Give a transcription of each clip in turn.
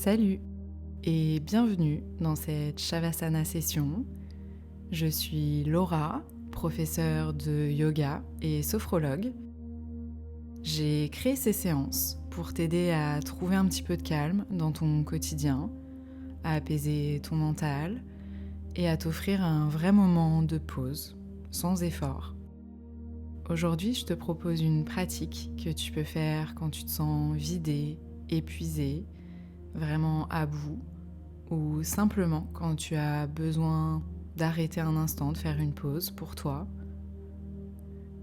Salut et bienvenue dans cette Shavasana session. Je suis Laura, professeure de yoga et sophrologue. J'ai créé ces séances pour t'aider à trouver un petit peu de calme dans ton quotidien, à apaiser ton mental et à t'offrir un vrai moment de pause, sans effort. Aujourd'hui, je te propose une pratique que tu peux faire quand tu te sens vidé, épuisé, vraiment à bout, ou simplement quand tu as besoin d'arrêter un instant, de faire une pause pour toi.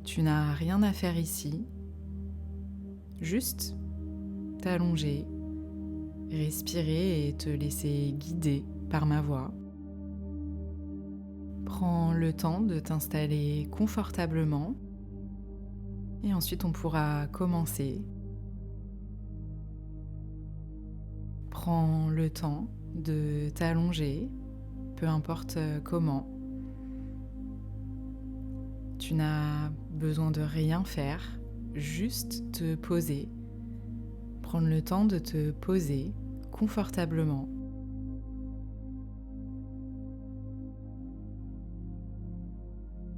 Tu n'as rien à faire ici, juste t'allonger, respirer et te laisser guider par ma voix. Prends le temps de t'installer confortablement et ensuite on pourra commencer. Prends le temps de t'allonger, peu importe comment. Tu n'as besoin de rien faire, juste te poser. Prendre le temps de te poser confortablement.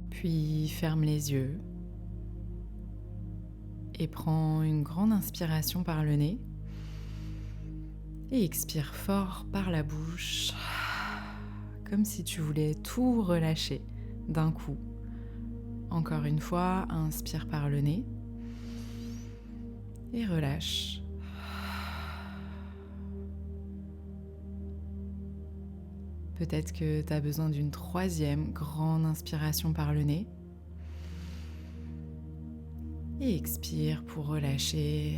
Puis ferme les yeux et prends une grande inspiration par le nez et expire fort par la bouche, comme si tu voulais tout relâcher d'un coup. Encore une fois, inspire par le nez et relâche. Peut-être que tu as besoin d'une troisième grande inspiration par le nez. Et expire pour relâcher.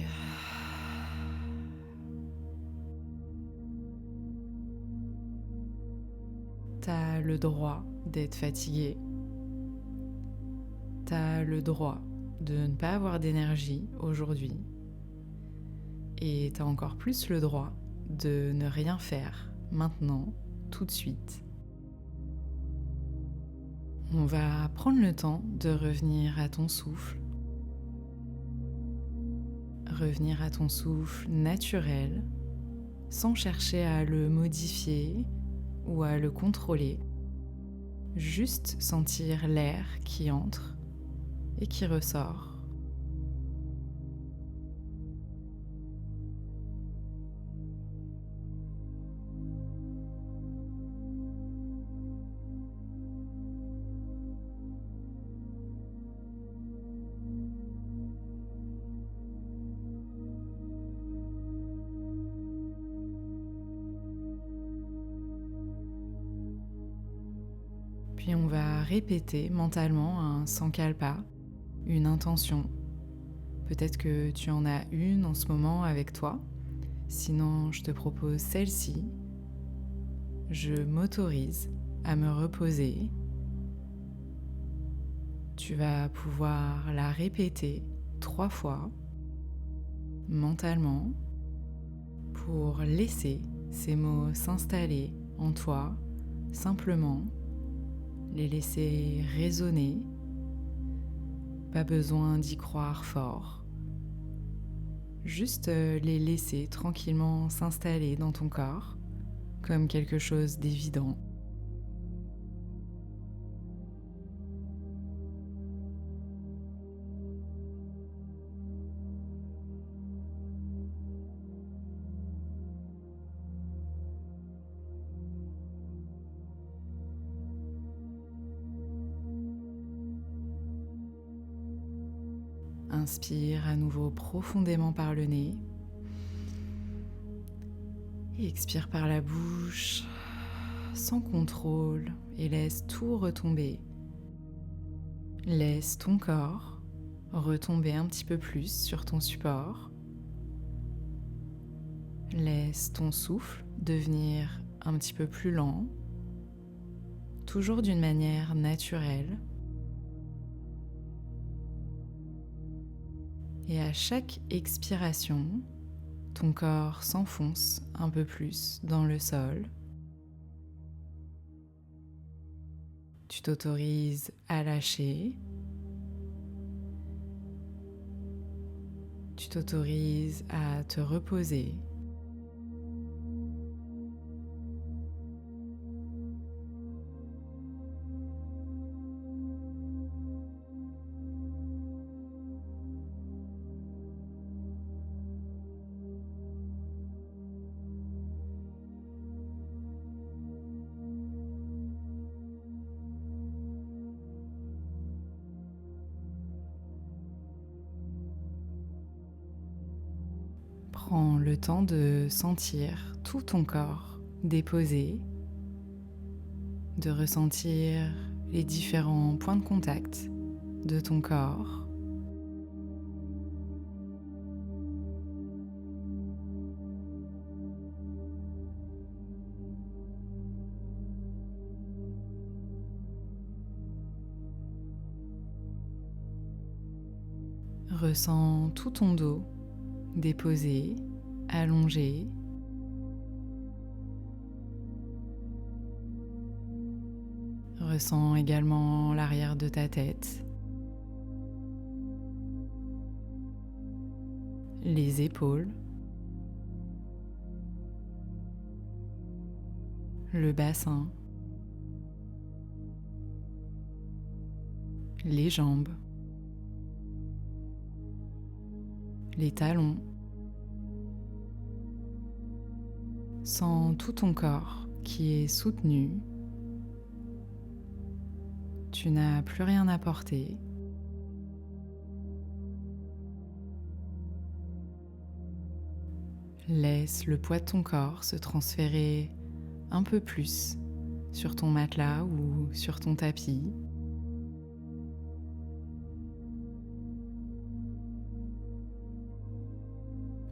Tu as le droit d'être fatigué. Tu as le droit de ne pas avoir d'énergie aujourd'hui. Et tu as encore plus le droit de ne rien faire maintenant, tout de suite. On va prendre le temps de revenir à ton souffle. Revenir à ton souffle naturel, sans chercher à le modifier ou à le contrôler. Juste sentir l'air qui entre et qui ressort. Puis on va répéter mentalement un sankalpa, une intention. Peut-être que tu en as une en ce moment avec toi. Sinon, je te propose celle-ci. Je m'autorise à me reposer. Tu vas pouvoir la répéter 3 fois mentalement pour laisser ces mots s'installer en toi simplement, les laisser résonner. Pas besoin d'y croire fort. Juste les laisser tranquillement s'installer dans ton corps comme quelque chose d'évident. Inspire à nouveau profondément par le nez et expire par la bouche sans contrôle et laisse tout retomber. Laisse ton corps retomber un petit peu plus sur ton support. Laisse ton souffle devenir un petit peu plus lent, toujours d'une manière naturelle. Et à chaque expiration, ton corps s'enfonce un peu plus dans le sol. Tu t'autorises à lâcher. Tu t'autorises à te reposer. Prends le temps de sentir tout ton corps déposé, de ressentir les différents points de contact de ton corps. Ressens tout ton dos déposé, allongé. Ressens également l'arrière de ta tête, les épaules, le bassin, les jambes, les talons. Sens tout ton corps qui est soutenu. Tu n'as plus rien à porter. Laisse le poids de ton corps se transférer un peu plus sur ton matelas ou sur ton tapis.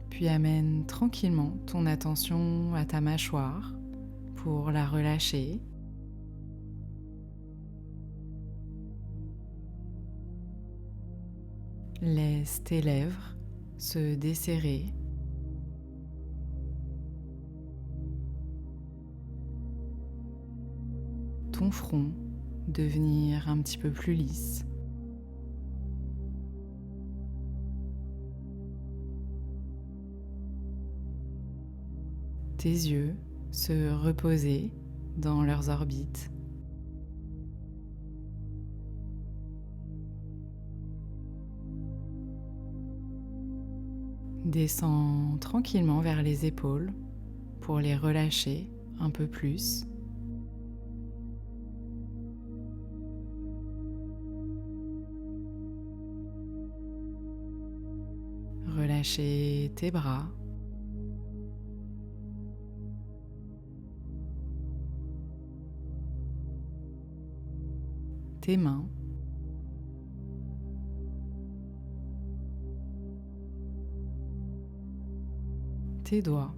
Puis amène tranquillement ton attention à ta mâchoire pour la relâcher. Laisse tes lèvres se desserrer. Ton front devenir un petit peu plus lisse. Tes yeux se reposer dans leurs orbites. Descends tranquillement vers les épaules pour les relâcher un peu plus. Relâcher tes bras. Tes mains. Tes doigts.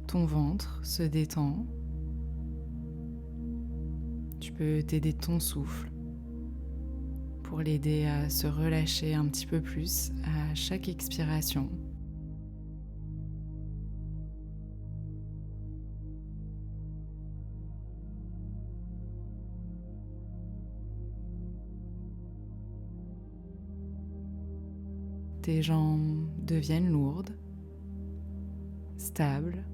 Ton ventre se détend. Tu peux t'aider de ton souffle pour l'aider à se relâcher un petit peu plus à chaque expiration. Tes jambes deviennent lourdes, stables.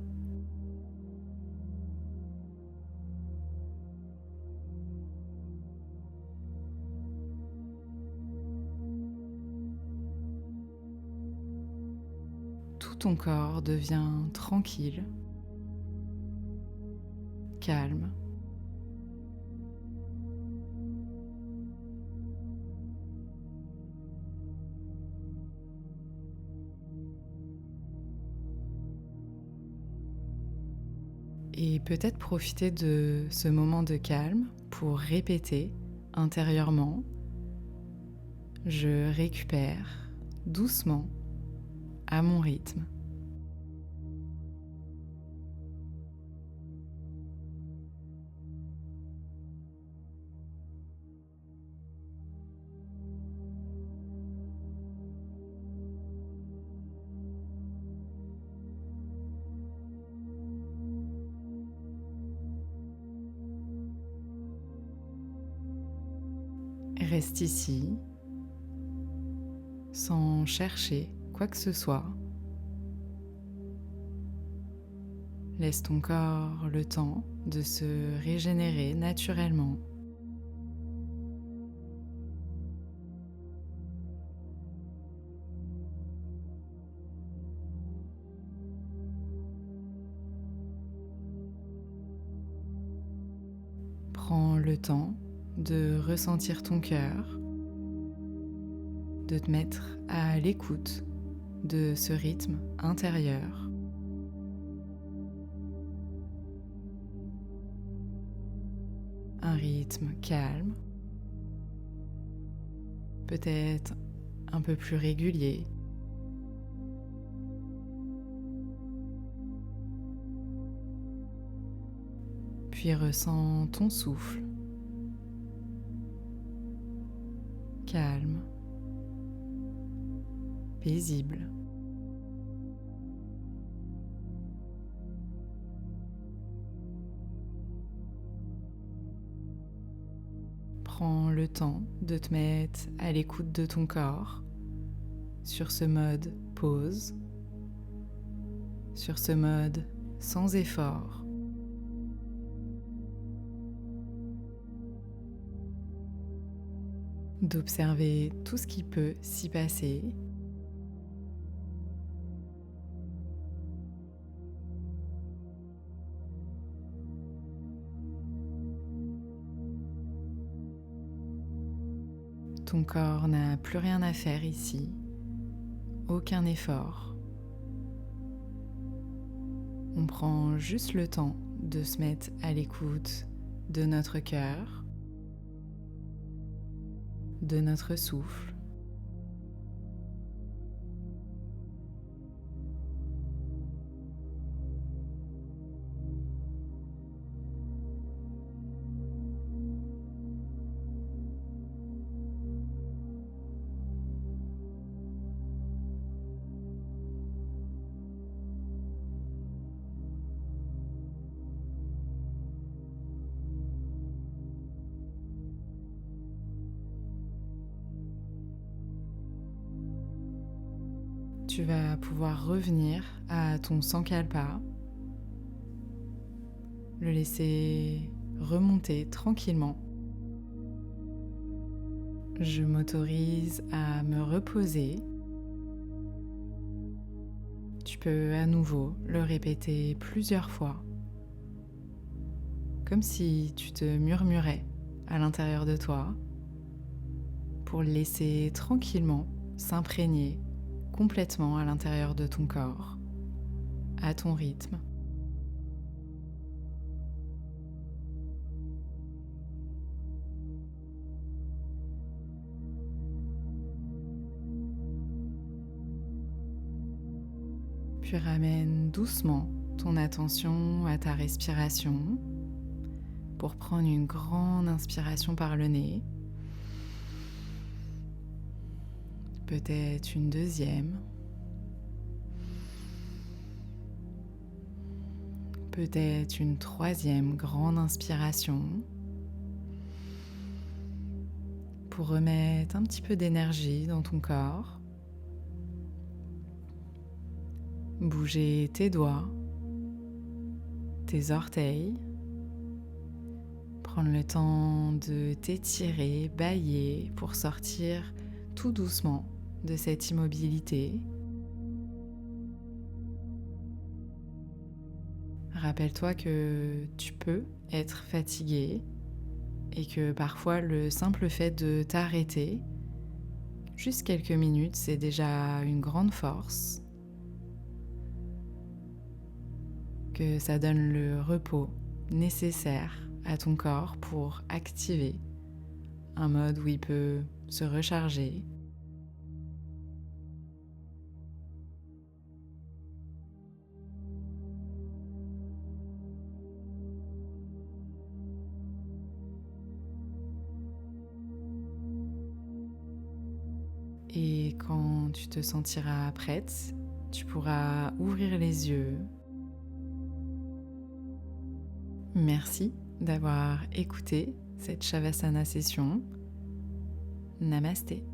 Tout ton corps devient tranquille, calme. Et peut-être profiter de ce moment de calme pour répéter intérieurement: je récupère doucement à mon rythme. Reste ici, sans chercher quoi que ce soit. Laisse ton corps le temps de se régénérer naturellement. Prends le temps de ressentir ton cœur de te mettre à l'écoute de ce rythme intérieur. Un rythme calme, peut-être un peu plus régulier. Puis ressens ton souffle, calme, paisible. Prends le temps de te mettre à l'écoute de ton corps sur ce mode pause, sur ce mode sans effort. D'observer tout ce qui peut s'y passer. Ton corps n'a plus rien à faire ici, aucun effort. On prend juste le temps de se mettre à l'écoute de notre cœur, de notre souffle. Tu vas pouvoir revenir à ton Sankalpa, le laisser remonter tranquillement. Je m'autorise à me reposer. Tu peux à nouveau le répéter plusieurs fois, comme si tu te murmurais à l'intérieur de toi, pour le laisser tranquillement s'imprégner complètement à l'intérieur de ton corps, à ton rythme. Puis ramène doucement ton attention à ta respiration pour prendre une grande inspiration par le nez. Peut-être une deuxième. Peut-être une troisième grande inspiration pour remettre un petit peu d'énergie dans ton corps. Bouger tes doigts, tes orteils. Prendre le temps de t'étirer, bâiller pour sortir tout doucement de cette immobilité. Rappelle-toi que tu peux être fatigué et que parfois le simple fait de t'arrêter, juste quelques minutes, c'est déjà une grande force. Que ça donne le repos nécessaire à ton corps pour activer un mode où il peut se recharger. Et quand tu te sentiras prête, tu pourras ouvrir les yeux. Merci d'avoir écouté cette Shavasana session. Namasté.